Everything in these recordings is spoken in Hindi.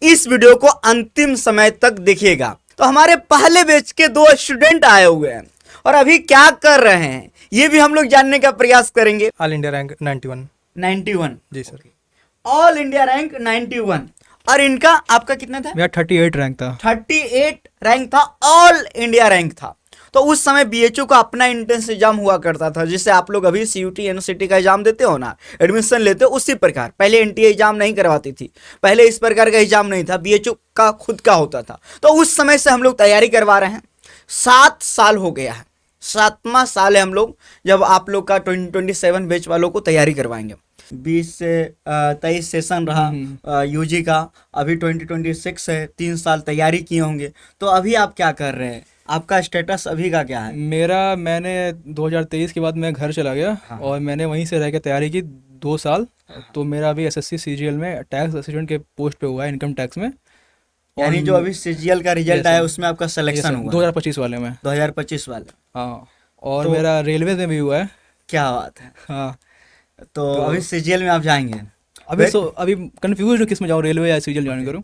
इस वीडियो को अंतिम समय तक देखिएगा। तो हमारे पहले बैच के 2 स्टूडेंट आए हुए हैं और अभी क्या कर रहे हैं ये भी हम लोग जानने का प्रयास करेंगे। ऑल इंडिया रैंक 91 जी सर। ऑल इंडिया रैंक 91 और इनका आपका कितना था? मेरा 38 रैंक था। 38 रैंक था, ऑल इंडिया रैंक था। तो उस समय बीएचयू का अपना एंट्रेंस एग्जाम हुआ करता था, जिससे आप लोग अभी सीयूटी एनसीटी का एग्जाम देते हो ना, एडमिशन लेते हो, उसी प्रकार पहले एनटीए एग्जाम नहीं करवाती थी, पहले इस प्रकार का एग्जाम नहीं था, बीएचयू का खुद का होता था। तो उस समय से हम लोग तैयारी करवा रहे हैं, 7 साल हो गया है, 7वां साल है हम लोग जब आप लोग का 2027 बैच वालों को तैयारी करवाएंगे। 20 से 23 सेशन रहा यूजी का, अभी 2026 है, 3 साल तैयारी किए होंगे। तो अभी आप क्या कर रहे हैं, आपका स्टेटस अभी का क्या है? मैंने 2023 के बाद मैं घर चला गया और मैंने वहीं से रह के तैयारी की 2 साल। तो मेरा अभी एसएससी सीजीएल में टैक्स असिस्टेंट के पोस्ट पे हुआ है, इनकम टैक्स में। यानी जो अभी सीजीएल का रिजल्ट आया उसमें आपका सिलेक्शन हुआ 2025 वाले में। 2025 वाले। हाँ, और मेरा रेलवे में भी हुआ है। क्या बात है। हाँ, तो अभी सीजीएल में आप जाएंगे? अभी कंफ्यूज हूँ किस में जाऊँ, रेलवे या सीजीएल ज्वाइन करूँ।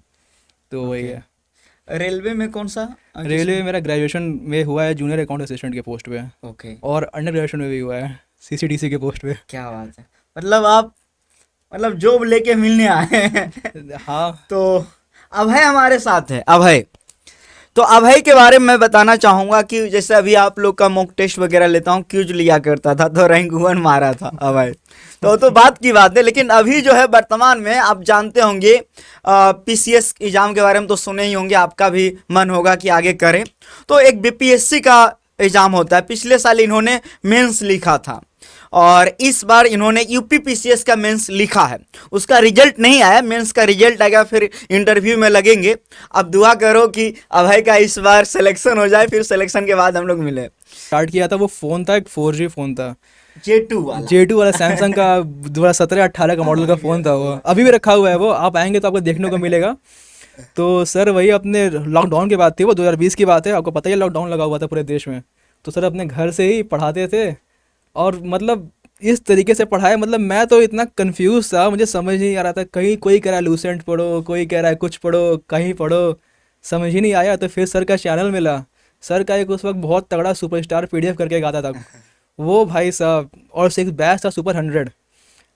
तो वही है। रेलवे में कौन सा? रेलवे में मेरा ग्रेजुएशन में हुआ है जूनियर अकाउंट असिस्टेंट के पोस्ट पे। ओके। और अंडर ग्रेजुएशन में भी हुआ है सीसीडीसी के पोस्ट पे। क्या बात है, मतलब आप जॉब लेके मिलने आए हैं। हाँ। तो अभय हमारे साथ है। अभय, तो अभय के बारे में मैं बताना चाहूँगा कि जैसे अभी आप लोग का मॉक टेस्ट वगैरह लेता हूँ, क्यूज लिया करता था तो रैंक 1 मारा था अभय। तो बात की बात है, लेकिन अभी जो है वर्तमान में आप जानते होंगे पीसीएस एग्जाम के बारे में तो सुने ही होंगे, आपका भी मन होगा कि आगे करें। तो एक बीपीएससी का एग्जाम होता है, पिछले साल इन्होंने मेंस लिखा था और इस बार इन्होंने यूपीपीसीएस का मेंस लिखा है। उसका रिजल्ट नहीं आया, मेंस का रिजल्ट आएगा, फिर इंटरव्यू में लगेंगे। अब दुआ करो कि अभय का इस बार सिलेक्शन हो जाए, फिर सिलेक्शन के बाद हम लोग मिले। स्टार्ट किया था, वो फ़ोन था, एक 4G फ़ोन था, J2 वाला सैमसंग का 2017-18 का मॉडल का फ़ोन था। वो अभी भी रखा हुआ है, वो आप आएंगे तो आपको देखने को मिलेगा। तो सर वही अपने लॉकडाउन की बात थी, वो 2020 की बात है, आपको पता ही है लॉकडाउन लगा हुआ था पूरे देश में। तो सर अपने घर से ही पढ़ाते थे और मतलब इस तरीके से पढ़ाया, मतलब मैं तो इतना कंफ्यूज था, मुझे समझ नहीं आ रहा था। कहीं कोई कह रहा है लूसेंट पढ़ो, कोई कह रहा है कुछ पढ़ो, कहीं पढ़ो, समझ ही नहीं आया। तो फिर सर का चैनल मिला, सर का एक उस वक्त बहुत तगड़ा सुपरस्टार पीडीएफ करके एक आता था वो भाई साहब, और एक बैच था सुपर 100,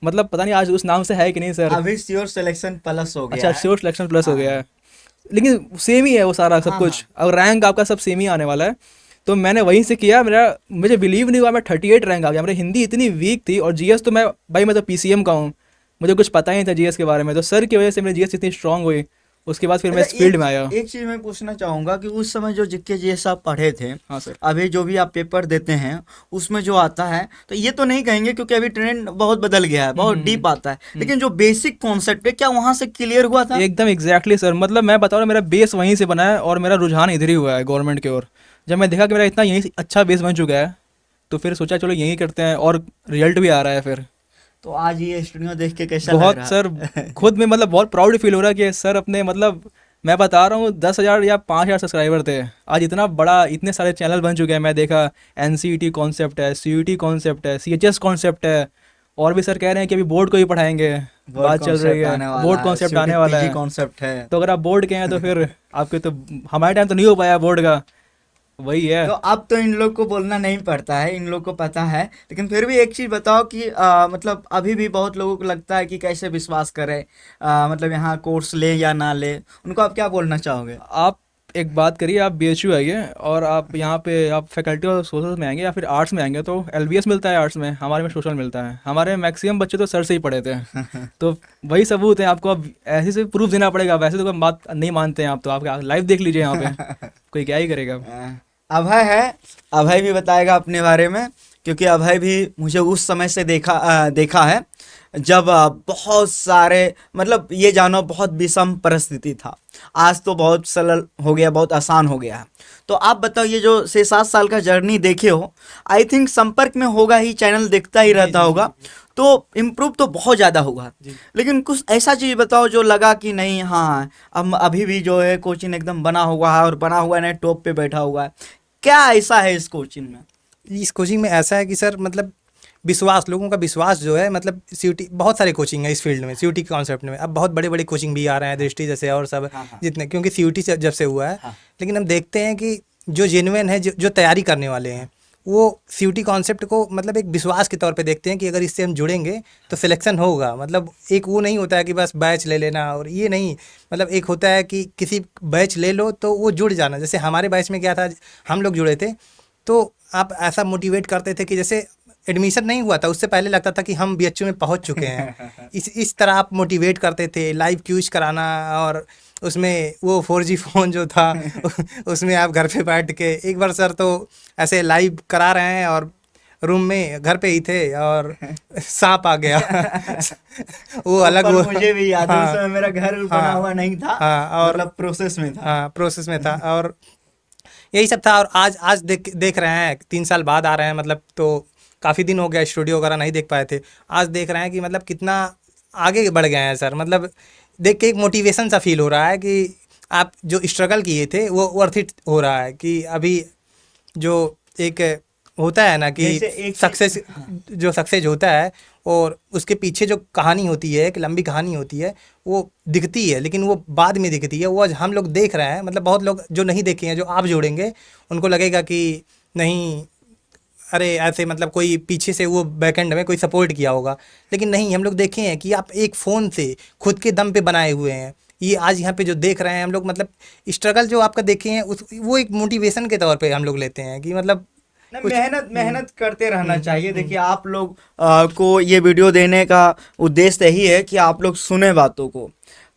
मतलब पता नहीं आज उस नाम से है कि नहीं सर। अभी श्योर सिलेक्शन प्लस हो गया। अच्छा, श्योर सिलेक्शन प्लस हो गया है, लेकिन सेम ही है वो सारा सब कुछ। अब रैंक आपका सब सेम ही आने वाला है। तो मैंने वहीं से किया, मुझे बिलीव नहीं हुआ मैं 38 रैंक आ गया। मेरी हिंदी इतनी वीक थी और जीएस तो मैं तो पीसीएम का हूँ, मुझे कुछ पता ही नहीं था जीएस के बारे में। तो सर की वजह से मेरी जीएस इतनी स्ट्रांग हुई, उसके बाद फिर मैं इस फील्ड में आया। एक चीज मैं पूछना चाहूंगा कि उस समय जो जीके जीएस आप पढ़े थे, हाँ सर, अभी जो भी आप पेपर देते हैं उसमें जो आता है, तो ये तो नहीं कहेंगे क्योंकि अभी ट्रेंड बहुत बदल गया है, बहुत डीप आता है, लेकिन जो बेसिक कॉन्सेप्ट है क्या वहां से क्लियर हुआ था? एकदम एग्जैक्टली सर, मतलब मैं बता रहा हूँ, मेरा बेस वहीं से बना है और मेरा रुझान इधर ही हुआ है गवर्नमेंट की ओर। जब मैं देखा कि मेरा इतना यहीं अच्छा बेस बन चुका है तो फिर सोचा चलो यहीं करते हैं, और रिजल्ट भी आ रहा है फिर। तो आज ये स्टूडियो देख के कैसा बहुत लग रहा सर खुद में मतलब बहुत प्राउड फील हो रहा है कि सर अपने, मतलब मैं बता रहा हूँ 10,000 या 5,000 सब्सक्राइबर थे, आज इतना बड़ा, इतने सारे चैनल बन चुके हैं। मैं देखा एनसीईटी कॉन्सेप्ट है, सीयूटी कॉन्सेप्ट है, सीएचएस कॉन्सेप्ट है, और भी सर कह रहे हैं कि अभी बोर्ड को ही पढ़ाएंगे, बात चल रही है, बोर्ड कॉन्सेप्ट आने वाला है। कॉन्सेप्ट है, तो अगर आप बोर्ड के हैं तो फिर आपके, तो हमारे टाइम तो नहीं हो पाया बोर्ड का, वही है। तो अब तो इन लोग को बोलना नहीं पड़ता है, इन लोग को पता है। लेकिन फिर भी एक चीज बताओ कि मतलब अभी भी बहुत लोगों को लगता है कि कैसे विश्वास करें, मतलब यहाँ कोर्स ले या ना ले, उनको आप क्या बोलना चाहोगे? आप एक बात करिए, आप बीएचयू आइए और आप यहाँ पे आप फैकल्टी और सोशल में आएंगे या फिर आर्ट्स में आएंगे तो एलबीएस मिलता है आर्ट्स में, हमारे में सोशल मिलता है। हमारे मैक्सिमम बच्चे तो सर से ही पढ़े थे तो वही सबूत है आपको, अब ऐसे से प्रूफ देना पड़ेगा। वैसे तो कोई बात नहीं मानते हैं आप, तो आप लाइव देख लीजिए यहाँ पे कोई क्या ही करेगा। अभय है, अभय भी बताएगा अपने बारे में, क्योंकि अभय भी मुझे उस समय से देखा है जब बहुत सारे, मतलब ये जानो बहुत विषम परिस्थिति था। आज तो बहुत सरल हो गया, बहुत आसान हो गया है। तो आप बताओ, ये जो 6-7 साल का जर्नी देखे हो, आई थिंक संपर्क में होगा ही, चैनल देखता ही रहता होगा, तो इम्प्रूव तो बहुत ज़्यादा होगा। लेकिन कुछ ऐसा चीज़ बताओ जो लगा कि नहीं, हाँ अब अभी भी जो है कोचिंग एकदम बना हुआ है, और बना हुआ है ना, टॉप पे बैठा हुआ है। क्या ऐसा है इस कोचिंग में? इस कोचिंग में ऐसा है कि सर मतलब विश्वास, लोगों का विश्वास जो है, मतलब सीयूटी बहुत सारे कोचिंग है इस फील्ड में, सीयूटी के कॉन्सेप्ट में। अब बहुत बड़े बड़े कोचिंग भी आ रहे हैं, दृष्टि जैसे और सब जितने, क्योंकि सीयूटी से जब से हुआ है। लेकिन हम देखते हैं कि जो जेन्युइन है, जो तैयारी करने वाले हैं, वो सीयूटी कॉन्सेप्ट को मतलब एक विश्वास के तौर पे देखते हैं कि अगर इससे हम जुड़ेंगे तो सिलेक्शन होगा। मतलब एक वो नहीं होता है कि बस बैच ले लेना, और ये नहीं, मतलब एक होता है कि किसी बैच ले लो तो वो जुड़ जाना। जैसे हमारे बैच में क्या था, हम लोग जुड़े थे तो आप ऐसा मोटिवेट करते थे कि जैसे एडमिशन नहीं हुआ था उससे पहले लगता था कि हम बीएचयू में पहुंच चुके हैं। इस तरह आप मोटिवेट करते थे, लाइव क्यूज कराना, और उसमें वो 4G फ़ोन जो था उसमें आप घर पे बैठ के, एक बार सर तो ऐसे लाइव करा रहे हैं और रूम में घर पे ही थे और सांप आ गया। वो अलग, वो मुझे भी याद है, हाँ, उस समय मेरा घर बना हुआ नहीं था, हाँ, और मतलब प्रोसेस में था। हाँ, प्रोसेस में था, और यही सब था। और आज देख रहे हैं, 3 साल बाद आ रहे हैं, मतलब तो काफ़ी दिन हो गया, स्टूडियो वगैरह नहीं देख पाए थे। आज देख रहे हैं कि मतलब कितना आगे बढ़ गए हैं सर। मतलब देख के एक मोटिवेशन सा फील हो रहा है कि आप जो स्ट्रगल किए थे वो वर्थ इट हो रहा है। कि अभी जो एक होता है ना कि जैसे एक सक्सेस, जो सक्सेस होता है और उसके पीछे जो कहानी होती है, एक लंबी कहानी होती है, वो दिखती है, लेकिन वो बाद में दिखती है। वो आज हम लोग देख रहे हैं, मतलब बहुत लोग जो नहीं देखे हैं, जो आप जोड़ेंगे उनको लगेगा कि नहीं, अरे ऐसे मतलब कोई पीछे से वो बैकएंड में कोई सपोर्ट किया होगा। लेकिन नहीं, हम लोग देखे हैं कि आप एक फ़ोन से खुद के दम पे बनाए हुए हैं। ये आज यहाँ पे जो देख रहे हैं हम लोग, मतलब स्ट्रगल जो आपका देखे हैं उस, वो एक मोटिवेशन के तौर पे हम लोग लेते हैं कि मतलब ना, कुछ मेहनत करते रहना चाहिए। देखिए आप लोग को ये वीडियो देने का उद्देश्य यही है कि आप लोग सुने बातों को।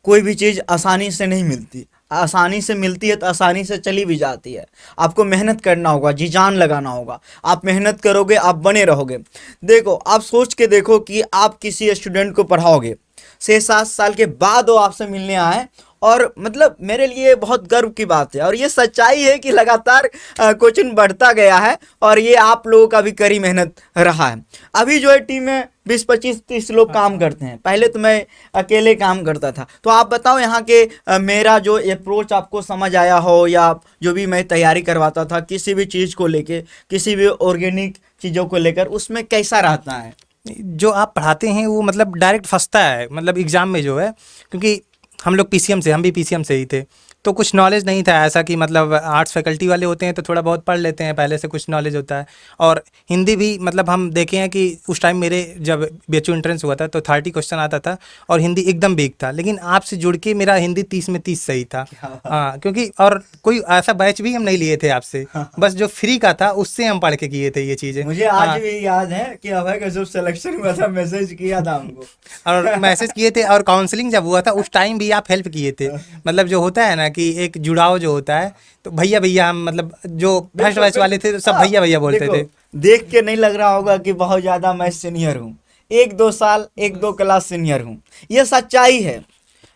कोई भी चीज़ आसानी से नहीं मिलती, आसानी से मिलती है तो आसानी से चली भी जाती है। आपको मेहनत करना होगा, जी जान लगाना होगा। आप मेहनत करोगे, आप बने रहोगे। देखो, आप सोच के देखो कि आप किसी स्टूडेंट को पढ़ाओगे, 6-7 साल के बाद वो आपसे मिलने आए, और मतलब मेरे लिए बहुत गर्व की बात है, और ये सच्चाई है कि लगातार कोचिंग बढ़ता गया है, और ये आप लोगों का भी कड़ी मेहनत रहा है। अभी जो है टीम में 20-25-30 लोग काम करते हैं। पहले तो मैं अकेले काम करता था। तो आप बताओ यहाँ के मेरा जो अप्रोच आपको समझ आया हो, या जो भी मैं तैयारी करवाता था किसी भी चीज़ को लेके, किसी भी ऑर्गेनिक चीज़ों को लेकर, उसमें कैसा रहता है? जो आप पढ़ाते हैं वो मतलब डायरेक्ट फंसता है, मतलब एग्ज़ाम में जो है। क्योंकि हम लोग पीसीएम से, हम भी पीसीएम से ही थे, तो कुछ नॉलेज नहीं था ऐसा कि मतलब आर्ट्स फैकल्टी वाले होते हैं तो थोड़ा बहुत पढ़ लेते हैं, पहले से कुछ नॉलेज होता है। और हिंदी भी मतलब हम देखे हैं कि उस टाइम मेरे जब बीएचयू एंट्रेंस हुआ था तो 30 क्वेश्चन आता था और हिंदी एकदम वीक था। लेकिन आपसे जुड़ के मेरा हिंदी 30 में 30 सही था। हाँ, क्योंकि और कोई ऐसा बैच भी हम नहीं लिए थे आपसे, बस जो फ्री का था उससे हम पढ़ के किए थे ये चीज़ें। मुझे आज भी याद है कि अभय का जब सिलेक्शन हुआ था, मैसेज किया था हमको, और मैसेज किए थे, और काउंसलिंग जब हुआ था उस टाइम भी आप हेल्प किए थे। मतलब जो होता है ना कि एक जुड़ाव जो होता है, तो भैया भैया, हम मतलब जो फर्स्ट बैच वाले थे तो सब भैया भैया बोलते देखो, थे। देख के नहीं लग रहा होगा कि बहुत ज्यादा मैं सीनियर हूँ, 1-2 साल 1-2 क्लास सीनियर हूँ, ये सच्चाई है,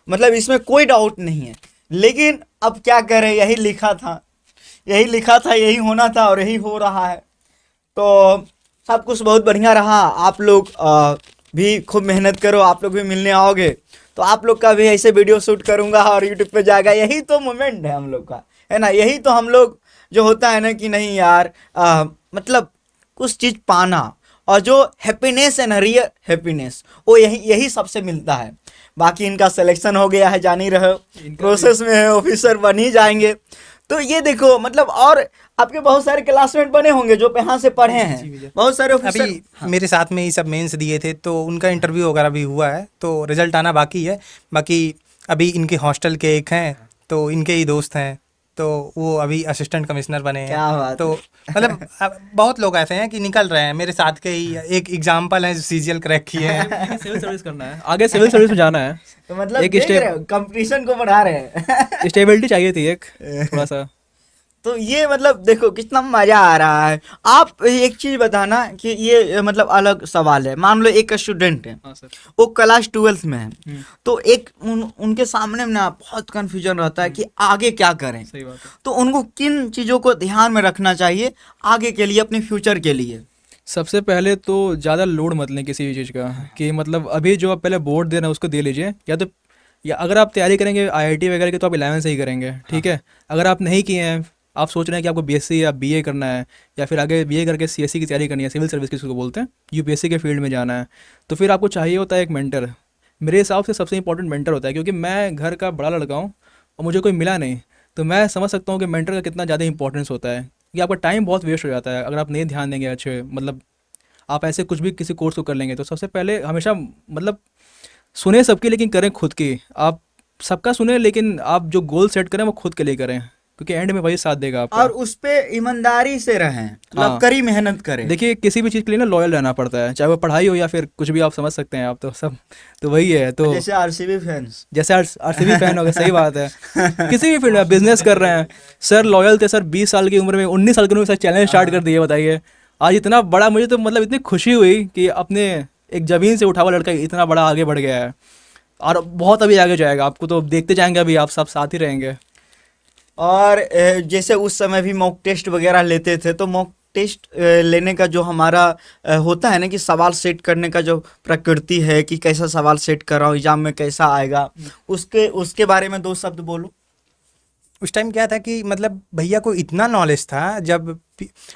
मतलब इसमें कोई डाउट नहीं है। लेकिन अब क्या करें, यही लिखा था, यही लिखा था, यही होना था, और यही हो रहा है। तो सब कुछ बहुत बढ़िया रहा। आप लोग भी खूब मेहनत करो, आप लोग भी मिलने आओगे तो आप लोग का भी ऐसे वीडियो शूट करूंगा और यूट्यूब पे जाएगा। यही तो मोमेंट है हम लोग का, है ना? यही तो हम लोग जो होता है ना कि नहीं यार, मतलब कुछ चीज़ पाना, और जो हैप्पीनेस है ना, रियल हैप्पीनेस, वो यही सबसे मिलता है। बाकी इनका सिलेक्शन हो गया है, जान ही रहे हो, प्रोसेस में है, ऑफिसर बन ही जाएंगे। तो ये देखो, मतलब और आपके बहुत सारे क्लासमेट बने होंगे जो यहाँ से पढ़े हैं, बहुत सारे ऑफिसर। अभी मेरे साथ में ही सब मेंस दिए थे तो उनका इंटरव्यू वगैरह भी हुआ है, तो रिजल्ट आना बाकी है। बाकी अभी इनके हॉस्टल के एक हैं तो इनके ही दोस्त हैं, तो वो अभी असिस्टेंट कमिश्नर बने हैं। क्या बात तो मतलब अब बहुत लोग ऐसे हैं कि निकल रहे हैं। मेरे साथ के ही एक एग्जाम्पल है जो सीजीएल क्रैक किए हैं। सिविल सर्विस करना है, आगे सिविल सर्विस में जाना है। तो मतलब एक देख स्टेप, रहे हो, कंपटीशन को बढ़ा रहे हैं। स्टेबिलिटी चाहिए थी एक थोड़ा सा। तो ये मतलब देखो कितना मजा आ रहा है। आप एक चीज बताना कि ये मतलब अलग सवाल है, मान लो एक स्टूडेंट है, हाँ सर। वो क्लास 12th में है, तो एक उनके सामने में ना बहुत कंफ्यूजन रहता है कि आगे क्या करें। सही बात है। तो उनको किन चीजों को ध्यान में रखना चाहिए आगे के लिए, अपने फ्यूचर के लिए? सबसे पहले तो ज़्यादा लोड मत लें किसी भी चीज़ का, कि मतलब अभी जो आप पहले बोर्ड दे रहे हैं उसको दे लीजिए, या अगर आप तैयारी करेंगे आईआईटी वगैरह की तो आप 11 से ही करेंगे, ठीक है। अगर आप नहीं किए हैं आप सोच रहे हैं कि आपको बीएससी या बीए करना है, या फिर आगे बीए करके सीएससी की तैयारी करनी है, सिविल सर्विस किसी को बोलते हैं, यूपीएससी के फील्ड में जाना है, तो फिर आपको चाहिए होता है एक मेंटर। मेरे हिसाब से सबसे इंपॉर्टेंट मेंटर होता है, क्योंकि मैं घर का बड़ा लड़का हूँ और मुझे कोई मिला नहीं, तो मैं समझ सकता हूँ कि मेंटर का कितना ज़्यादा इंपॉर्टेंस होता है, कि आपका टाइम बहुत वेस्ट हो जाता है अगर आप नहीं ध्यान देंगे अच्छे, मतलब आप ऐसे कुछ भी किसी कोर्स को कर लेंगे। तो सबसे पहले हमेशा मतलब सुने सबकी लेकिन करें खुद की। आप सबका सुने लेकिन आप जो गोल सेट करें वो खुद के लिए करें, क्योंकि एंड में वही साथ देगा आपका। और उस पे ईमानदारी से रहें, मतलब हाँ। कड़ी मेहनत करें। देखिए किसी भी चीज़ के लिए ना लॉयल रहना पड़ता है, चाहे वो पढ़ाई हो या फिर कुछ भी, आप समझ सकते हैं आप तो सब, तो वही है। तो जैसे आरसीबी फैंस, जैसे आरसीबी फैन हो गए, सही बात है, किसी भी फील्ड में बिजनेस कर रहे हैं सर, लॉयल थे सर 20 साल की उम्र में, 19 साल की उम्र में सर चैलेंज स्टार्ट कर दिए, बताइए आज इतना बड़ा। मुझे तो मतलब इतनी खुशी हुई कि अपने एक जमीन से उठा हुआ लड़का इतना बड़ा आगे बढ़ गया है, और बहुत अभी आगे जाएगा, आपको तो देखते जाएंगे, अभी आप सब साथ ही रहेंगे। और जैसे उस समय भी मॉक टेस्ट वगैरह लेते थे, तो मॉक टेस्ट लेने का जो हमारा होता है ना कि सवाल सेट करने का जो प्रकृति है कि कैसा सवाल सेट कर रहा हूँ, एग्जाम में कैसा आएगा, उसके उसके बारे में 2 शब्द बोलो। उस टाइम क्या था कि मतलब भैया को इतना नॉलेज था, जब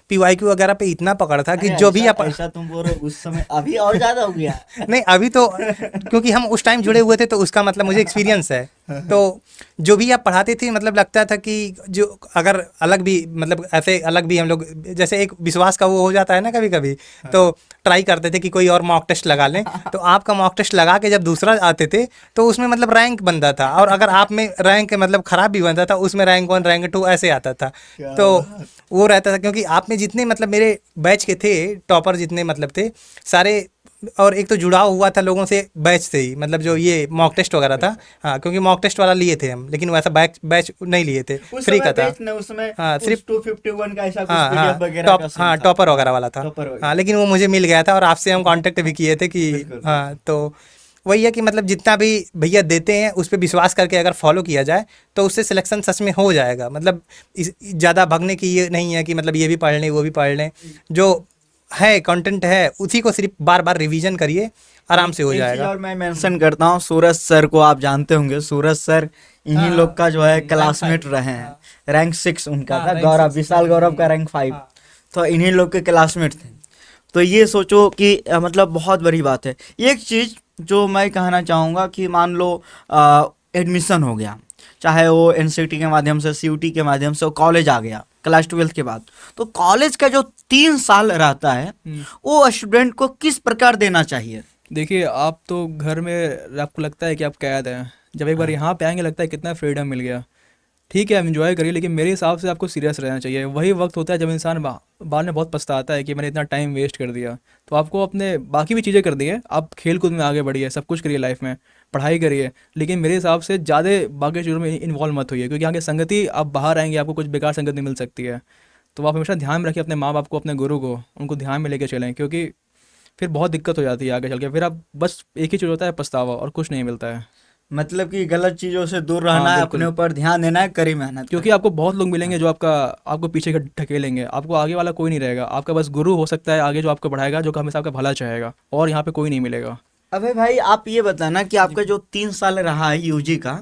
पीवाईक्यू वगैरह पे इतना पकड़ था कि अरे जो भी ऐसा, आप ऐसा तुम बोल रहे हो, उस समय अभी और ज्यादा हो गया। नहीं अभी तो क्योंकि हम उस टाइम जुड़े हुए थे तो उसका मतलब मुझे एक्सपीरियंस है। तो जो भी आप पढ़ाते थे मतलब लगता था कि जो अगर अलग भी मतलब ऐसे अलग भी हम लोग जैसे एक विश्वास का वो हो जाता है ना कभी कभी, तो ट्राई करते थे कि कोई और मॉक टेस्ट लगा लें। तो आपका मॉक टेस्ट लगा के जब दूसरा आते थे तो उसमें मतलब रैंक बनता था, और अगर आप में रैंक मतलब खराब भी बनता था उसमें रैंक 1 रैंक 2 ऐसे आता था। तो वो रहता था क्योंकि आप में जितने मतलब मेरे बैच के थे टॉपर जितने मतलब थे सारे, और एक तो जुड़ाव हुआ था लोगों से बैच से ही, मतलब जो ये मॉक टेस्ट वगैरह था। हाँ क्योंकि मॉक टेस्ट वाला लिए थे हम, लेकिन वैसा बैच बैच नहीं लिए थे, उस फ्री समय का था। बेच ने उसमें हाँ सिर्फ 251 का ऐसा कुछ हाँ PDF हाँ वगैरह टॉप का सीन हाँ था। टॉपर वगैरह वाला था। टॉपर वगैरह। हाँ लेकिन वो मुझे मिल गया था और आपसे हम कांटेक्ट भी किए थे कि बिल्कुल, हाँ। तो वही है कि मतलब जितना भी भैया देते हैं उस पर विश्वास करके अगर फॉलो किया जाए तो उससे सिलेक्शन सच में हो जाएगा। मतलब ज़्यादा भगने की ये नहीं है कि मतलब ये भी पढ़ लें वो भी पढ़ लें, जो है कंटेंट है उसी को सिर्फ बार बार रिवीजन करिए, आराम से हो एक चीज जाएगा। और मैं मेंशन करता हूँ, सूरज सर को आप जानते होंगे। सूरज सर इन्हीं लोग का जो है क्लासमेट रहे हैं। रैंक 6 उनका था, गौरव, विशाल गौरव का रैंक 5, तो इन्हीं लोग के क्लासमेट थे। तो ये सोचो कि मतलब बहुत बड़ी बात है। एक चीज जो मैं कहना चाहूँगा कि मान लो एडमिशन हो गया, चाहे वो एनसीटी के माध्यम से, सीयूटी के माध्यम से, वो कॉलेज आ गया क्लास 12 के बाद, तो कॉलेज का जो 3 साल रहता है वो स्टूडेंट को किस प्रकार देना चाहिए? देखिए आप तो घर में आपको लगता है कि आप कैद हैं, जब एक बार यहाँ पे आएंगे लगता है कितना फ्रीडम मिल गया। ठीक है, आप इन्जॉय करिए, लेकिन मेरे हिसाब से आपको सीरियस रहना चाहिए। वही वक्त होता है जब इंसान बाद में बहुत पछताता है कि मैंने इतना टाइम वेस्ट कर दिया। तो आपको अपने बाकी भी चीज़ें कर दी है, आप खेल कूद में आगे बढ़िए, सब कुछ करिए लाइफ में, पढ़ाई करिए, लेकिन मेरे हिसाब से ज़्यादा बाकी चीज़ों में इन्वॉल्व मत होइए, क्योंकि आगे संगति, आप बाहर आएंगे आपको कुछ बेकार संगति मिल सकती है। तो आप हमेशा ध्यान में रखिए अपने माँ बाप को, अपने गुरु को, उनको ध्यान में लेके चलें, क्योंकि फिर बहुत दिक्कत हो जाती है आगे चल के। फिर आप बस एक ही चीज़ होता है पछतावा, और कुछ नहीं मिलता है। मतलब कि गलत चीजों से दूर हाँ रहना है, बिल्कुल, अपने ऊपर ध्यान देना है, कड़ी मेहनत क्योंकि आपको बहुत लोग मिलेंगे जो आपको पीछे ढकेलेंगे, आपको आगे वाला कोई नहीं रहेगा। आपका बस गुरु हो सकता है आगे जो आपको बढ़ाएगा, जो हमेशा आपका भला चाहेगा, और यहाँ पे कोई नहीं मिलेगा। अबे भाई आप ये बताना कि आपका जो 3 साल रहा है यूजी का,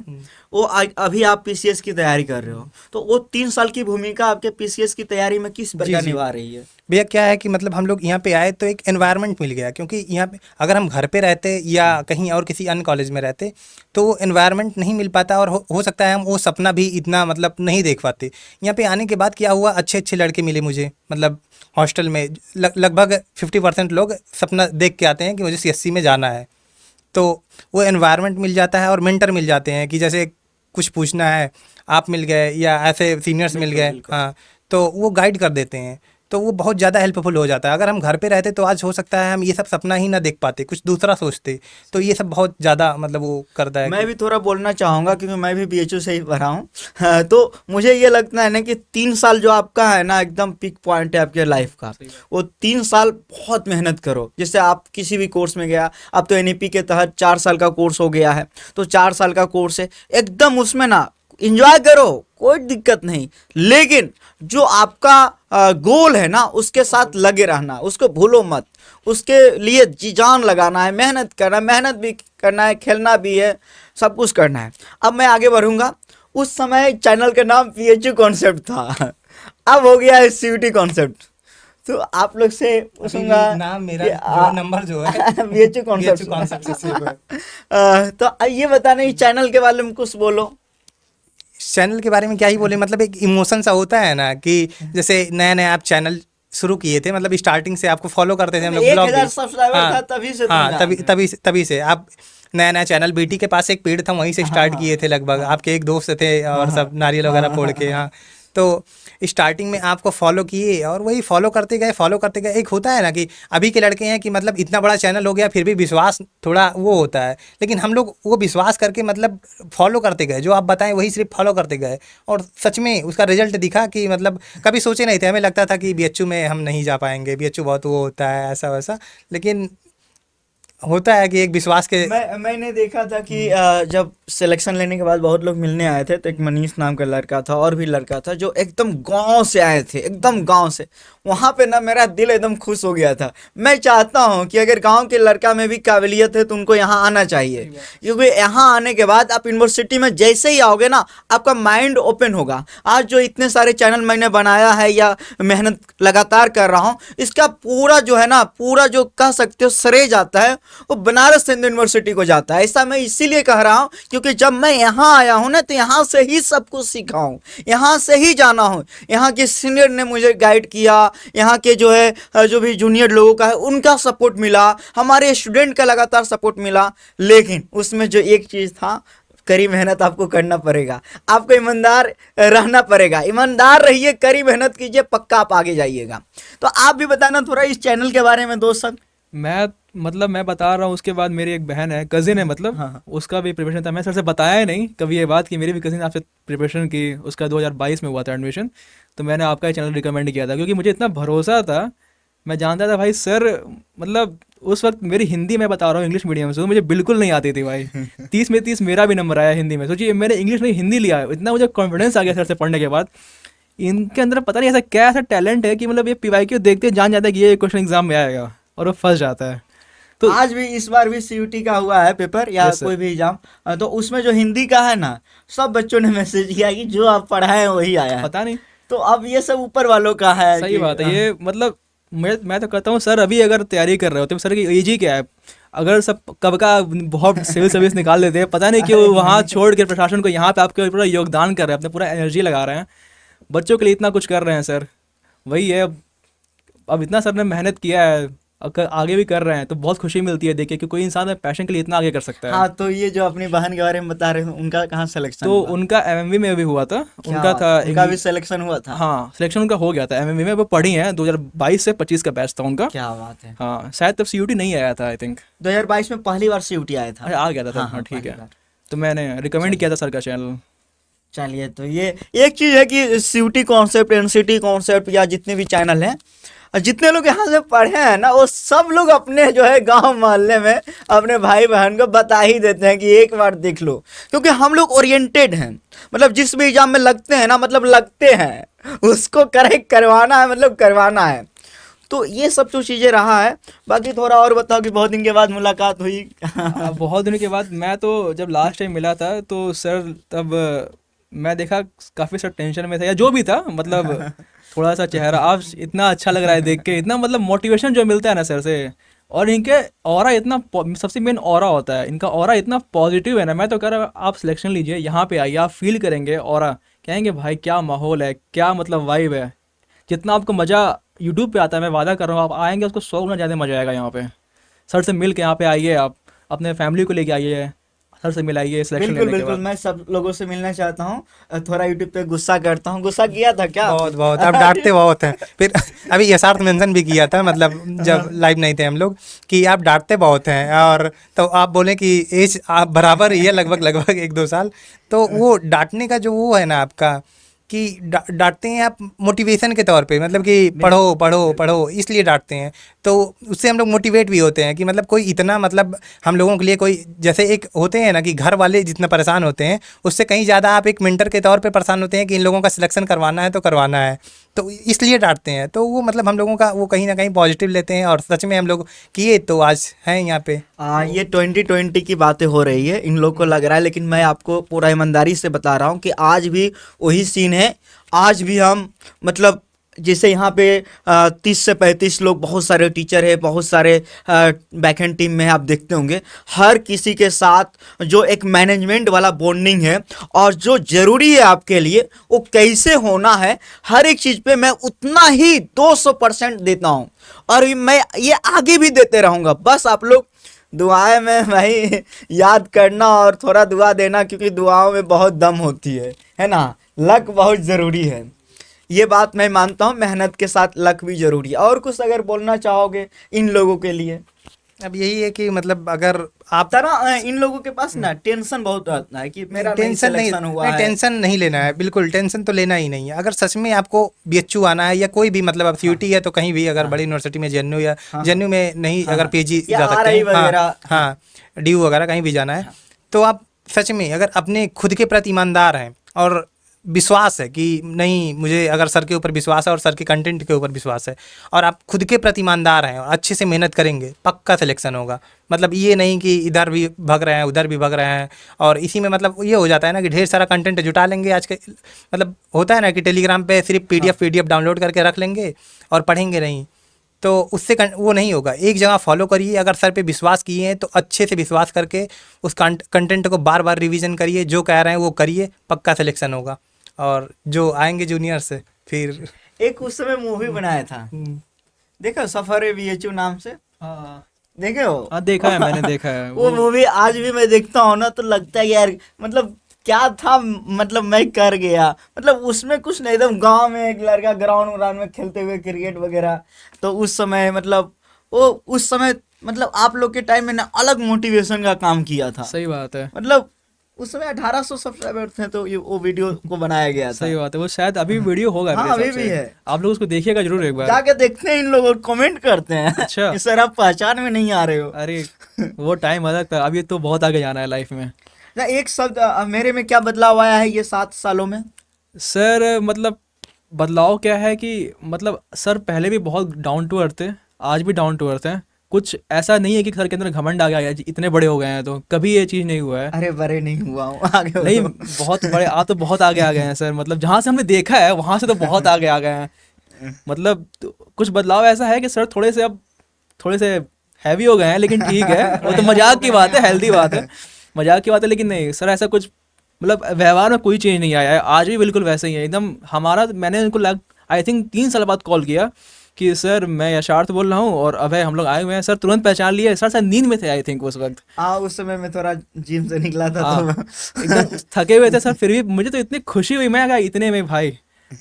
वो अभी आप पीसीएस की तैयारी कर रहे हो, तो वो 3 साल की भूमिका आपके पीसीएस की तैयारी में किस प्रकार जी। निभा रही है? भैया क्या है कि मतलब हम लोग यहाँ पे आए तो एक एनवायरनमेंट मिल गया, क्योंकि यहाँ पे अगर हम घर पे रहते या कहीं और किसी अन्य कॉलेज में रहते तो वो एनवायरनमेंट नहीं मिल पाता, और हो सकता है हम वो सपना भी इतना मतलब नहीं देख पाते। यहाँ पे आने के बाद क्या हुआ, अच्छे अच्छे लड़के मिले मुझे, मतलब हॉस्टल में लगभग 50% लोग सपना देख के आते हैं कि मुझे सीएससी में जाना है। तो वो एनवायरनमेंट मिल जाता है और मेंटर मिल जाते हैं कि जैसे कुछ पूछना है आप मिल गए या ऐसे सीनियर्स मिल गए, हाँ, तो वो गाइड कर देते हैं। तो वो बहुत ज़्यादा हेल्पफुल हो जाता है। अगर हम घर पे रहते तो आज हो सकता है हम ये सब सपना ही ना देख पाते, कुछ दूसरा सोचते। तो ये सब बहुत ज़्यादा मतलब वो करता है। मैं भी थोड़ा बोलना चाहूँगा क्योंकि मैं भी बीएचयू से ही पढ़ा हूँ। हाँ, तो मुझे ये लगता है ना कि 3 साल जो आपका है ना एकदम पीक पॉइंट है आपके लाइफ का। वो 3 साल बहुत मेहनत करो। जैसे आप किसी भी कोर्स में गया, अब तो एनईपी के तहत 4 साल का कोर्स हो गया है, तो 4 साल का कोर्स है, एकदम उसमें ना इंजॉय करो, कोई दिक्कत नहीं, लेकिन जो आपका गोल है ना उसके साथ लगे रहना, उसको भूलो मत, उसके लिए जी जान लगाना है, मेहनत करना है, मेहनत भी करना है, खेलना भी है, सब कुछ करना है। अब मैं आगे बढ़ूंगा। उस समय चैनल का नाम पीएचयू कॉन्सेप्ट था। अब हो गया है सीयूटी कॉन्सेप्ट। तो आप लोग से पूछूंगा नाम मेरा कि जो नंबर जो है बीएचयू कॉन्सेप्ट BHU concept से सेव है। तो ये बताने चैनल के बारे में कुछ बोलो। चैनल के बारे में क्या ही बोले, मतलब एक इमोशन सा होता है ना कि जैसे नया नया आप चैनल शुरू किए थे, मतलब स्टार्टिंग से आपको फॉलो करते थे हम लोग, 1000 सब्सक्राइबर था तभी से तुम हाँ, जान रहे हो। तभी से आप नया नया चैनल बीटी के पास एक पेड़ था, वहीं से स्टार्ट किए थे लगभग। आपके एक दोस्त थे और सब नारियल वगैरह फोड़ के। हाँ, तो स्टार्टिंग में आपको फॉलो किए और वही फॉलो करते गए। एक होता है ना कि अभी के लड़के हैं कि मतलब इतना बड़ा चैनल हो गया फिर भी विश्वास थोड़ा वो होता है, लेकिन हम लोग वो विश्वास करके मतलब फॉलो करते गए, जो आप बताएं वही सिर्फ फॉलो करते गए और सच में उसका रिजल्ट दिखा कि मतलब कभी सोचे नहीं थे, हमें लगता था कि बीएचयू में हम नहीं जा पाएंगे, बीएचयू बहुत वो होता है ऐसा वैसा, लेकिन होता है कि एक विश्वास के। मैंने देखा था कि जब सिलेक्शन लेने के बाद बहुत लोग मिलने आए थे, तो एक मनीष नाम का लड़का था और भी लड़का था जो एकदम गांव से आए थे, एकदम गांव से। वहां पे ना मेरा दिल एकदम खुश हो गया था। मैं चाहता हूं कि अगर गांव के लड़का में भी काबिलियत है तो उनको यहाँ आना चाहिए, क्योंकि यहाँ आने के बाद आप यूनिवर्सिटी में जैसे ही आओगे ना आपका माइंड ओपन होगा। आज जो इतने सारे चैनल मैंने बनाया है या मेहनत लगातार कर रहा हूँ, इसका पूरा जो है ना, पूरा जो कह सकते हो श्रेय जाता है वो बनारस हिंदू यूनिवर्सिटी को जाता है। ऐसा मैं इसीलिए कह रहा हूँ क्योंकि जब मैं यहाँ आया हूँ ना तो यहाँ से ही सब कुछ सीखा हूँ, यहाँ से ही जाना हूँ। यहाँ के सीनियर ने मुझे गाइड किया, यहाँ के जो है जो भी जूनियर लोगों का है उनका सपोर्ट मिला, हमारे स्टूडेंट का लगातार सपोर्ट मिला। लेकिन उसमें जो एक चीज़ था, कड़ी मेहनत आपको करना पड़ेगा, आपको ईमानदार रहना पड़ेगा। ईमानदार रहिए, कड़ी मेहनत कीजिए, पक्का आप आगे जाइएगा। तो आप भी बताना थोड़ा इस चैनल के बारे में दोस्त सब। मैं बता रहा हूँ, उसके बाद मेरी एक बहन है, कजिन है, मतलब हाँ। उसका भी प्रिपरेशन था। मैं सर से बताया ही नहीं कभी ये बात कि मेरी भी कजिन आपसे प्रिपरेशन की, उसका 2022 में हुआ था एडमिशन। तो मैंने आपका ही चैनल रिकमेंड किया था क्योंकि मुझे इतना भरोसा था, मैं जानता था भाई सर, मतलब उस वक्त मेरी हिंदी मैं बता रहा हूँ इंग्लिश मीडियम से मुझे बिल्कुल नहीं आती थी भाई। 30 में 30 मेरा भी नंबर आया हिंदी में। सोचिए मैंने इंग्लिश नहीं हिंदी लिया है, इतना मुझे कॉन्फिडेंस आ गया सर से पढ़ने के बाद। इनके अंदर पता नहीं ऐसा क्या ऐसा टैलेंट है कि मतलब ये पीवाईक्यू देखते जान जाता है कि ये क्वेश्चन एग्जाम में आएगा और वो फंस जाता है। तो आज भी इस बार भी सीयूटी का हुआ है पेपर या Yes, sir. कोई भी एग्जाम, तो उसमें जो हिंदी का है ना, सब बच्चों ने मैसेज किया कि जो आप पढ़ाए हैं वही आया है। पता नहीं, तो अब ये सब ऊपर वालों का है सही कि बात है ये। मतलब मैं तो कहता हूँ सर, अभी अगर तैयारी कर रहे हो तो सर की एज ही क्या है। अगर सब कब का बहुत सिविल सर्विस निकाल देते हैं, पता नहीं क्यों वहाँ छोड़ के प्रशासन को यहाँ पे आपके पूरा योगदान कर रहे हैं, अपने पूरा एनर्जी लगा रहे हैं, बच्चों के लिए इतना कुछ कर रहे हैं सर। वही है, अब इतना सर ने मेहनत किया है, अगर आगे भी कर रहे हैं तो बहुत खुशी मिलती है देखिए कि कोई इंसान पैशन के लिए इतना आगे कर सकता है। हाँ, तो ये जो अपनी बहन के बारे में बता रहे हो, उनका कहाँ सिलेक्शन तो हुआ? उनका एमएमवी में भी हुआ था, क्या उनका बात था है, उनका भी सिलेक्शन हुआ था? हाँ सिलेक्शन उनका हो गया था एमएमवी में। वो पढ़ी हैं, 2022 से 25 का बैच था उनका। क्या बात है। हाँ शायद तब सीयूटी नहीं आया था आई थिंक। 2022 में पहली बार सीयूटी आया था। अरे आ गया था तब। हाँ, हाँ ठीक पहली है। बार। तो मैंने रिकमेंड किया था सर का चैनल। चलिए, तो ये एक चीज़ है कि सीयूटी कॉन्सेप्ट, एनसीटी कॉन्सेप्ट या जितने भी चैनल हैं, और जितने लोग यहाँ से पढ़े हैं ना, वो सब लोग अपने जो है गांव मोहल्ले में अपने भाई बहन को बता ही देते हैं कि एक बार देख लो, क्योंकि हम लोग ओरिएंटेड हैं। मतलब जिस भी एग्जाम में लगते हैं ना, मतलब लगते हैं, उसको करेक्ट करवाना है, मतलब करवाना है। तो ये सब जो चीज़ें रहा है। बाकी थोड़ा और बताओ कि बहुत दिन के बाद मुलाकात हुई। अब बहुत दिनों के बाद मैं तो जब लास्ट टाइम मिला था तो सर तब मैं देखा काफ़ी सर टेंशन में था या जो भी था, मतलब थोड़ा सा चेहरा अब इतना अच्छा लग रहा है देख के, इतना मतलब मोटिवेशन जो मिलता है ना सर से। और इनके ऑरा इतना, सबसे मेन ऑरा होता है इनका, ऑरा इतना पॉजिटिव है ना। मैं तो कह रहा आप सिलेक्शन लीजिए, यहाँ पे आइए, आप फील करेंगे ऑरा, कहेंगे भाई क्या माहौल है, क्या मतलब वाइब है। जितना आपको मज़ा यूट्यूब पे आता है, मैं वादा कर रहा हूँ, आप आएंगे उसको 100 गुना ज़्यादा मज़ा आएगा यहाँ पे। सर से मिल के यहाँ पे आइए, आप अपने फैमिली को लेके आइए, सर से मिलाइए सिलेक्शन बिल्कुल लेने के बिल्कुल, बाद। मैं सब लोगों से मिलना चाहता हूँ। थोड़ा यूट्यूब पे गुस्सा करता हूँ, गुस्सा किया था क्या? बहुत आप डांटते बहुत हैं। फिर अभी यशार्थ मेंशन भी किया था, मतलब जब लाइव नहीं थे हम लोग, कि आप डांटते बहुत हैं। और तो आप बोले कि एज आप बराबर ही है, लगभग 1-2 साल। तो वो डांटने का जो वो है ना आपका, कि डांटते हैं आप मोटिवेशन के तौर पे, मतलब कि पढ़ो पढ़ो पढ़ो, इसलिए डांटते हैं। तो उससे हम लोग मोटिवेट भी होते हैं कि मतलब कोई इतना, मतलब हम लोगों के लिए कोई, जैसे एक होते हैं ना कि घर वाले जितना परेशान होते हैं उससे कहीं ज़्यादा आप एक मेंटर के तौर पे परेशान होते हैं कि इन लोगों का सिलेक्शन करवाना है तो करवाना है। तो इसलिए डांटते हैं। तो वो मतलब हम लोगों का वो कहीं ना कहीं पॉजिटिव लेते हैं, और सच में हम लोग किए तो आज हैं यहाँ पे। ये 2020 की बातें हो रही है, इन लोग को लग रहा है, लेकिन मैं आपको पूरा ईमानदारी से बता रहा हूँ कि आज भी वही सीन है। आज भी हम मतलब जैसे यहाँ पे 30 से 35 लोग, बहुत सारे टीचर है, बहुत सारे बैकएंड टीम में आप देखते होंगे, हर किसी के साथ जो एक मैनेजमेंट वाला बॉन्डिंग है और जो ज़रूरी है आपके लिए वो कैसे होना है, हर एक चीज़ पे मैं उतना ही 200% देता हूँ और मैं ये आगे भी देते रहूँगा। बस आप लोग दुआएं में भाई याद करना और थोड़ा दुआ देना, क्योंकि दुआओं में बहुत दम होती है ना। लक बहुत ज़रूरी है, ये बात मैं मानता हूँ, मेहनत के साथ लक भी ज़रूरी है। और कुछ अगर बोलना चाहोगे इन लोगों के लिए? अब यही है कि मतलब अगर आप तरह इन लोगों के पास ना टेंशन बहुत रहता है कि मेरा नहीं टेंशन नहीं, सिलेक्शन हुआ है। टेंशन नहीं लेना है, बिल्कुल टेंशन तो लेना ही नहीं है। अगर सच में आपको बीएचयू आना है या कोई भी मतलब अब सीयूटी है तो कहीं भी, अगर बड़ी यूनिवर्सिटी में जेएनयू या जेएनयू में नहीं, अगर पीजी या जा सकते RI हैं, वगैरह, हाँ डीयू वगैरह कहीं भी जाना है, तो आप सच में अगर अपने खुद के प्रति ईमानदार हैं और विश्वास है कि नहीं, मुझे अगर सर के ऊपर विश्वास है और सर के कंटेंट के ऊपर विश्वास है और आप खुद के प्रति ईमानदार हैं और अच्छे से मेहनत करेंगे, पक्का सिलेक्शन होगा। मतलब ये नहीं कि इधर भी भग रहे हैं उधर भी भग रहे हैं, और इसी में मतलब ये हो जाता है ना कि ढेर सारा कंटेंट जुटा लेंगे। आज के मतलब होता है ना कि टेलीग्राम पे सिर्फ पीडीएफ डाउनलोड करके रख लेंगे और पढ़ेंगे नहीं, तो उससे वो नहीं होगा। एक जगह फॉलो करिए, अगर सर पे विश्वास किए हैं तो अच्छे से विश्वास करके उस कंटेंट को बार बार रिवीजन करिए, जो कह रहे हैं वो करिए, पक्का सिलेक्शन होगा। और जो आएंगे जूनियर से फिर एक उस समय मूवी बनाया था, देखो सफर बीएचयू नाम से, देखे हो? हाँ देखा है, मैंने देखा है वो मूवी आज भी मैं देखता हूँ ना तो लगता है यार मतलब क्या था, मतलब मैं कर गया। मतलब उसमें कुछ नहीं, एकदम गांव में एक लड़का ग्राउंड में खेलते हुए क्रिकेट वगैरह, तो उस समय मतलब वो उस समय मतलब आप लोग के टाइम में ना अलग मोटिवेशन का काम किया था। सही बात है, मतलब उस समय 1800 सब्सक्राइबर थे तो ये वो वीडियो को बनाया गया था। सही बात है। वो शायद अभी भी वीडियो होगा हाँ, मेरे अभी हिसाब भी से। है। आप लोग उसको देखिएगा जरूर एक बार, जाके देखते हैं, इन लोगों कमेंट करते हैं अच्छा। कि सर आप पहचान में नहीं आ रहे हो। अरे वो टाइम अलग था, अभी तो बहुत आगे जाना है लाइफ में। ना एक शब्द मेरे में क्या बदलाव आया है ये 7 सालों में? सर मतलब बदलाव क्या है कि मतलब सर पहले भी बहुत डाउन टू अर्थ थे, आज भी डाउन टू अर्थ हैं। कुछ ऐसा नहीं है कि सर के अंदर घमंड आ गया है, इतने बड़े हो गए हैं, तो कभी ये चीज़ नहीं हुआ है। अरे बड़े नहीं हुआ हूँ, आगे नहीं, बढ़ो। बहुत बड़े आप तो बहुत आगे आ गए हैं सर। मतलब जहाँ से हमने देखा है वहाँ से तो बहुत आगे आ गए हैं। मतलब तो कुछ बदलाव ऐसा है कि सर थोड़े से हैवी हो गए हैं, लेकिन ठीक है, वो तो मजाक की बात है, हेल्दी बात है, मजाक की बात है। लेकिन नहीं सर, ऐसा कुछ मतलब व्यवहार में कोई चेंज नहीं आया है, आज भी बिल्कुल वैसे ही है एकदम हमारा। मैंने उनको आई थिंक 3 साल बाद कॉल किया कि सर मैं यशार्थ बोल रहा हूँ और अभय हम लोग आए हुए हैं। सर तुरंत पहचान लिए, सर नींद में थे आई थिंक उस वक्त। हाँ, उस समय मैं थोड़ा जिम से निकला था हाँ, तो एकदम थके हुए थे सर, फिर भी मुझे तो इतनी खुशी हुई। मैं कहा इतने में भाई,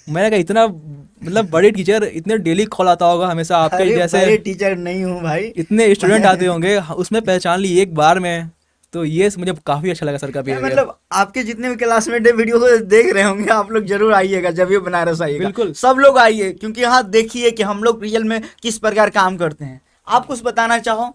मैंने कहा इतना मतलब बड़े टीचर, इतने डेली कॉल आता होगा हमेशा आपके अरे जैसे, बड़े टीचर नहीं हूँ भाई, इतने स्टूडेंट आते होंगे, उसमें पहचान ली एक बार में, तो ये मुझे काफी अच्छा लगा सर का बिहेवियर। मतलब आपके जितने भी क्लासमेट वीडियो को देख रहे होंगे, आप लोग जरूर आइएगा जब ये बनारस आइएगा। बिल्कुल। सब लोग आइए, क्योंकि यहाँ देखिए कि हम लोग रियल में किस प्रकार काम करते हैं। आप कुछ बताना चाहो?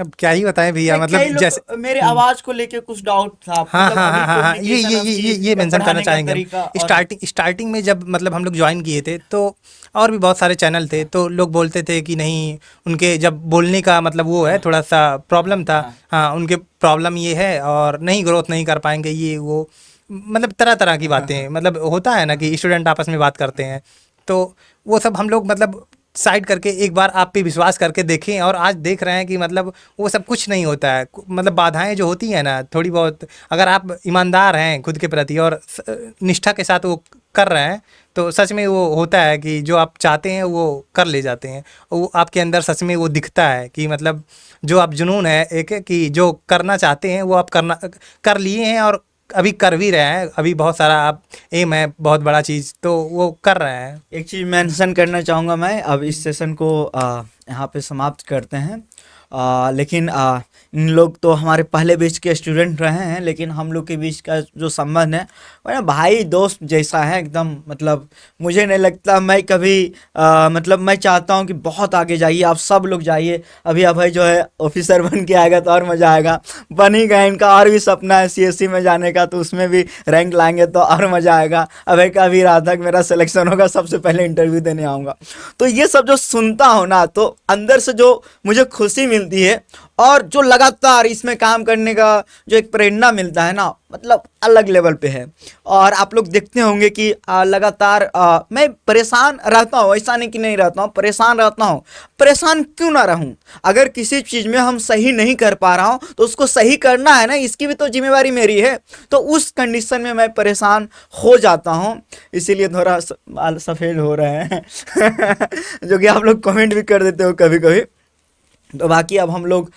अब क्या ही बताएं भैया, कई मतलब लोग जैसे मेरे आवाज को लेके कुछ डाउट था। हाँ मतलब हाँ अभी हाँ हाँ हाँ, ये communication अच्छी, ये मेंशन करना पढ़ाने का चाहेंगे तरीका हम। और- स्टार्टिंग में जब मतलब हम लोग ज्वाइन किए थे तो और भी बहुत सारे चैनल थे, तो लोग बोलते थे कि नहीं, उनके जब बोलने का मतलब वो है थोड़ा सा प्रॉब्लम था। हाँ, उनके प्रॉब्लम ये है और नहीं ग्रोथ नहीं कर पाएंगे, ये वो मतलब तरह तरह की बातें, मतलब होता है ना कि स्टूडेंट आपस में बात करते हैं, तो वो सब हम लोग मतलब साइड करके एक बार आप पे विश्वास करके देखें, और आज देख रहे हैं कि मतलब वो सब कुछ नहीं होता है। मतलब बाधाएं जो होती हैं ना थोड़ी बहुत, अगर आप ईमानदार हैं खुद के प्रति और निष्ठा के साथ वो कर रहे हैं, तो सच में वो होता है कि जो आप चाहते हैं वो कर ले जाते हैं। वो आपके अंदर सच में वो दिखता है कि मतलब जो आप जुनून है एक, कि जो करना चाहते हैं वो आप कर लिए हैं और अभी कर भी रहे हैं। अभी बहुत सारा आप एम है, बहुत बड़ा चीज़, तो वो कर रहे हैं। एक चीज मेंशन करना चाहूंगा मैं, अब इस सेशन को यहाँ पे समाप्त करते हैं। लेकिन इन लोग तो हमारे पहले बैच के स्टूडेंट रहे हैं, लेकिन हम लोग के बीच का जो संबंध है वो ना भाई दोस्त जैसा है एकदम। मतलब मुझे नहीं लगता मैं कभी मतलब मैं चाहता हूँ कि बहुत आगे जाइए, आप सब लोग जाइए। अभी अभय जो है ऑफिसर बन के आएगा तो और मज़ा आएगा। बन ही गए, इनका और भी सपना है CSC में जाने का, तो उसमें भी रैंक लाएंगे तो और मज़ा आएगा। अभय का भी रहा था कि मेरा सिलेक्शन होगा, सबसे पहले इंटरव्यू देने आऊँगा। तो ये सब जो सुनता हो ना, तो अंदर से जो मुझे खुशी मिलती है और जो लगातार इसमें काम करने का जो एक प्रेरणा मिलता है ना, मतलब अलग लेवल पे है। और आप लोग देखते होंगे कि लगातार मैं परेशान रहता हूँ, ऐसा नहीं कि नहीं रहता हूँ, परेशान रहता हूँ। परेशान क्यों ना रहूँ? अगर किसी चीज़ में हम सही नहीं कर पा रहा हूँ तो उसको सही करना है ना, इसकी भी तो जिम्मेवारी मेरी है। तो उस कंडीशन में मैं परेशान हो जाता हूँ, इसीलिए थोड़ा बाल सफ़ेद हो रहे हैं जो कि आप लोग कमेंट भी कर देते हो कभी कभी। तो बाकी अब हम लोग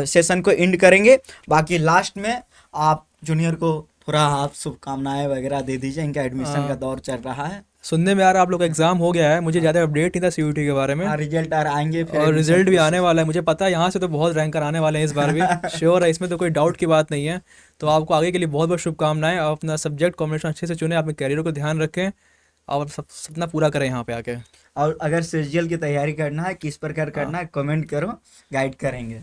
सेशन को एंड करेंगे। बाकी लास्ट में आप जूनियर को थोड़ा आप शुभकामनाएं वगैरह दे दीजिए, इनका एडमिशन का दौर चल रहा है। सुनने में यार आप लोग का एग्जाम हो गया है, मुझे ज़्यादा अपडेट नहीं था CUT के बारे में। रिजल्ट आएंगे फिर और admission रिजल्ट भी process। आने वाला है, मुझे पता है यहाँ से तो बहुत रैंकर आने वाले हैं इस बार भी, श्योर है, इसमें तो कोई डाउट की बात नहीं है। तो आपको आगे के लिए बहुत बहुत शुभकामनाएं। आप अपना सब्जेक्ट कॉम्बिनेशन अच्छे से चुने, अपने कैरियर को ध्यान रखें और सपना पूरा करें यहाँ पे आके। और अगर CGL की तैयारी करना है, किस प्रकार करना है, कमेंट करो, गाइड करेंगे।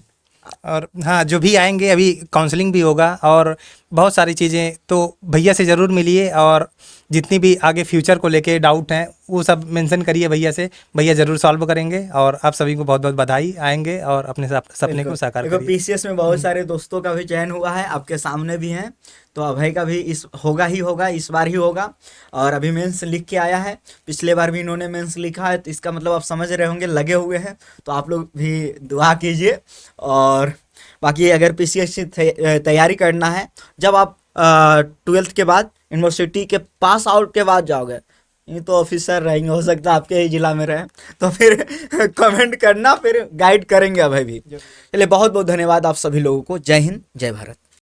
और हाँ, जो भी आएंगे अभी काउंसलिंग भी होगा और बहुत सारी चीज़ें, तो भैया से ज़रूर मिलिए और जितनी भी आगे फ्यूचर को लेके डाउट हैं वो सब मेंशन करिए भैया से, भैया ज़रूर सॉल्व करेंगे। और आप सभी को बहुत बहुत बधाई, आएंगे और अपने सपने को साकार देखो करिए। PCS में बहुत सारे दोस्तों का भी चयन हुआ है, आपके सामने भी हैं। तो अभय का भी इस होगा ही होगा, इस बार ही होगा। और अभी मेंस लिख के आया है, पिछले बार भी इन्होंने मेंस लिखा है, तो इसका मतलब आप समझ रहे होंगे लगे हुए हैं। तो आप लोग भी दुआ कीजिए। और बाकी अगर PCS की तैयारी करना है, जब आप 12th के बाद यूनिवर्सिटी के पास आउट के बाद जाओगे, ये तो ऑफिसर रहेंगे, हो सकता है आपके ही जिला में रहे, तो फिर कमेंट करना, फिर गाइड करेंगे अभय भी। चलिए बहुत बहुत धन्यवाद आप सभी लोगों को। जय हिंद, जय भारत।